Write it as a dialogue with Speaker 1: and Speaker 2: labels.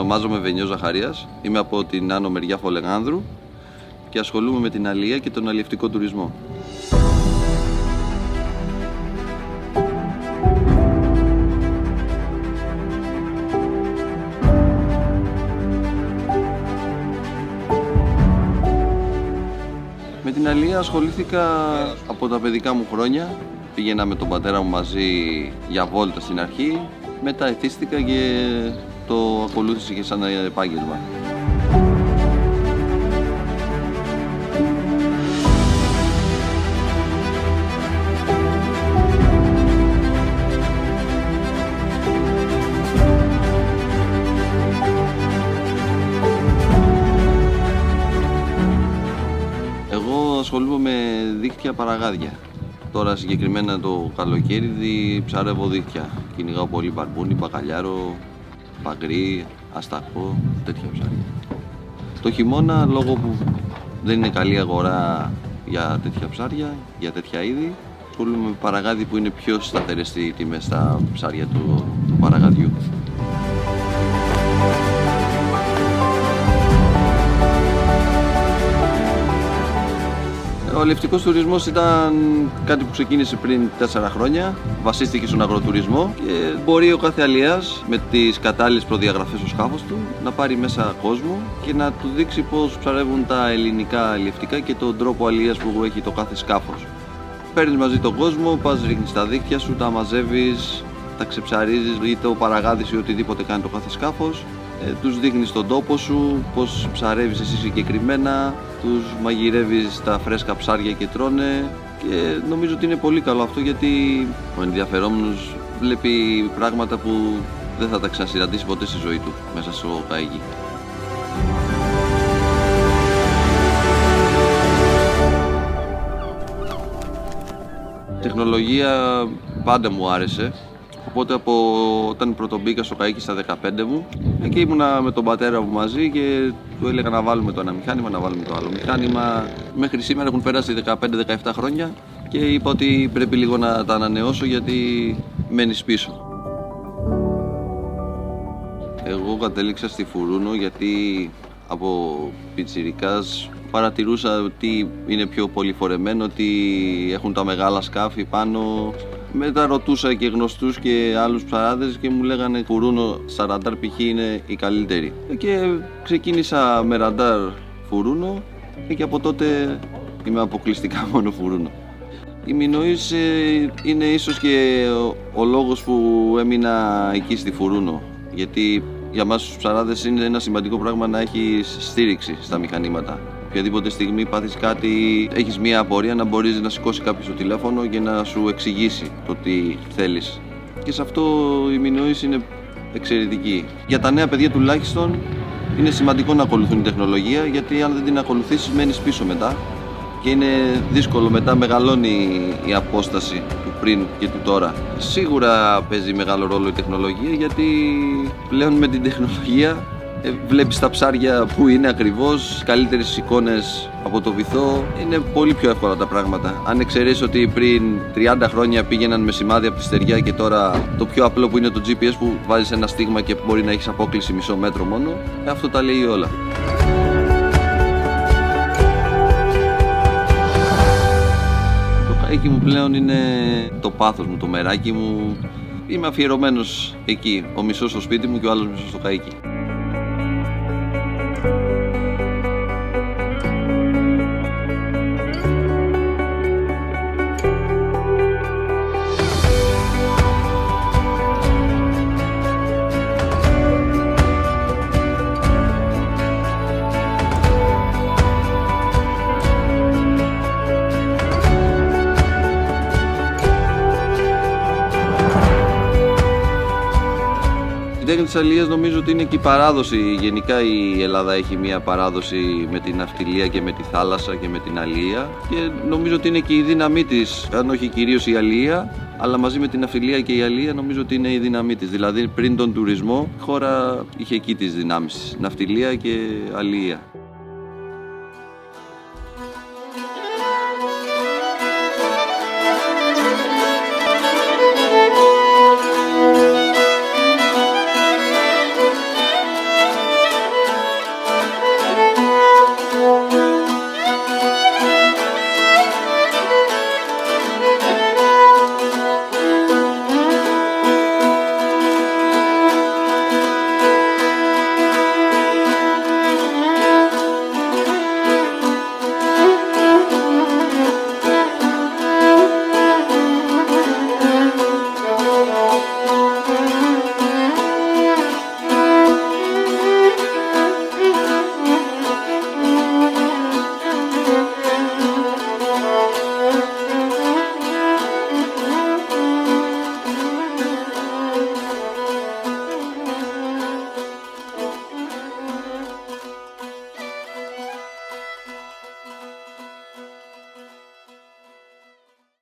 Speaker 1: Ονομάζομαι Βενιός Ζαχαρίας, είμαι από την άνω μεριά Φολεγάνδρου και ασχολούμαι με την αλία και τον αλλιευτικό τουρισμό. Με την αλία ασχολήθηκα από τα παιδικά μου χρόνια. Πήγαινα με τον πατέρα μου μαζί για βόλτα στην αρχή, μετά εθίστηκα και το ακολούθησα και σαν επάγγελμα. Εγώ ασχολούμαι με δίχτυα παραγάδια. Τώρα συγκεκριμένα το καλοκαίρι ψαρεύω δίχτυα. Κυνηγάω πολύ μπαρμπούνι, μπακαλιάρο, παγκρί, αστακό, τέτοια ψάρια. Το χειμώνα, λόγω που δεν είναι καλή αγορά για τέτοια ψάρια, για τέτοια είδη, ασχολούμαι με παραγάδι που είναι πιο σταθερές οι τιμές στα ψάρια του παραγαδιού. Ο αλλιευτικός τουρισμός ήταν κάτι που ξεκίνησε πριν 4 χρόνια, βασίστηκε στον αγροτουρισμό και μπορεί ο κάθε αλλιέας με τις κατάλληλες προδιαγραφές στο σκάφος του να πάρει μέσα κόσμο και να του δείξει πώς ψαρεύουν τα ελληνικά αλλιευτικά και τον τρόπο αλλιείας που έχει το κάθε σκάφος. Παίρνεις μαζί τον κόσμο, πας ρίχνεις τα δίχτυα σου, τα μαζεύεις, τα ξεψαρίζεις είτε ο παραγάδης ή οτιδήποτε κάνει το κάθε σκάφος. Τους δείχνεις τον τόπο σου, πώς ψαρεύεις εσύ συγκεκριμένα, τους μαγειρεύεις τα φρέσκα ψάρια και τρώνε και νομίζω ότι είναι πολύ καλό αυτό γιατί ο ενδιαφερόμενος βλέπει πράγματα που δεν θα τα ξανασυναντήσει ποτέ στη ζωή του μέσα στο καΐκι. Η τεχνολογία πάντα μου άρεσε. Οπότε όταν πρωτομπήκα στο καΐκι στα 15 μου, εκεί ήμουνα με τον πατέρα μου μαζί και του έλεγα να βάλουμε το ένα μηχάνημα, να βάλουμε το άλλο μηχάνημα. Μέχρι σήμερα έχουν περάσει 15-17 χρόνια και είπα ότι πρέπει λίγο να τα ανανεώσω γιατί μένεις πίσω. Εγώ κατέληξα στη Φουρούνο γιατί από πιτσιρικάς παρατηρούσα ότι είναι πιο πολυφορεμένο, ότι έχουν τα μεγάλα σκάφη πάνω. Μετά ρωτούσα και γνωστούς και άλλους ψαράδες και μου λέγανε Φουρούνο στα ραντάρ π.χ. είναι η καλύτερη. Και ξεκίνησα με ραντάρ Φουρούνο και από τότε είμαι αποκλειστικά μόνο Φουρούνο. Η Μινωής είναι ίσως και ο λόγος που έμεινα εκεί στη Φουρούνο. Γιατί για μας τους ψαράδες είναι ένα σημαντικό πράγμα να έχεις στήριξη στα μηχανήματα. Οποιαδήποτε στιγμή πάθεις κάτι, έχεις μία απορία να μπορείς να σηκώσει κάποιος το τηλέφωνο και να σου εξηγήσει το τι θέλεις. Και σε αυτό η Μινωής είναι εξαιρετική. Για τα νέα παιδιά τουλάχιστον είναι σημαντικό να ακολουθούν την τεχνολογία γιατί αν δεν την ακολουθήσεις μένεις πίσω μετά και είναι δύσκολο, μετά μεγαλώνει η απόσταση του πριν και του τώρα. Σίγουρα παίζει μεγάλο ρόλο η τεχνολογία γιατί πλέον με την τεχνολογία βλέπεις τα ψάρια που είναι ακριβώς, καλύτερες εικόνες από το βυθό, είναι πολύ πιο εύκολα τα πράγματα. Αν εξαιρέσεις ότι πριν 30 χρόνια πήγαιναν με σημάδι από τη στεριά και τώρα το πιο απλό που είναι το GPS που βάζεις ένα στίγμα και μπορεί να έχεις απόκλιση μισό μέτρο μόνο, αυτό τα λέει όλα. Το καΐκι μου πλέον είναι το πάθος μου, το μεράκι μου. Είμαι αφιερωμένος εκεί, ο μισός στο σπίτι μου και ο άλλος μισός στο καΐκι. Η τέχνη της αλίας νομίζω ότι είναι και η παράδοση. Γενικά η Ελλάδα έχει μια παράδοση με την ναυτιλία και με τη θάλασσα και με την αλία και νομίζω ότι είναι και η δύναμή της, αν όχι κυρίως η αλία, αλλά μαζί με την ναυτιλία και η αλία νομίζω ότι είναι η δύναμή της. Δηλαδή πριν τον τουρισμό η χώρα είχε εκεί τις δυνάμεις, ναυτιλία και αλία.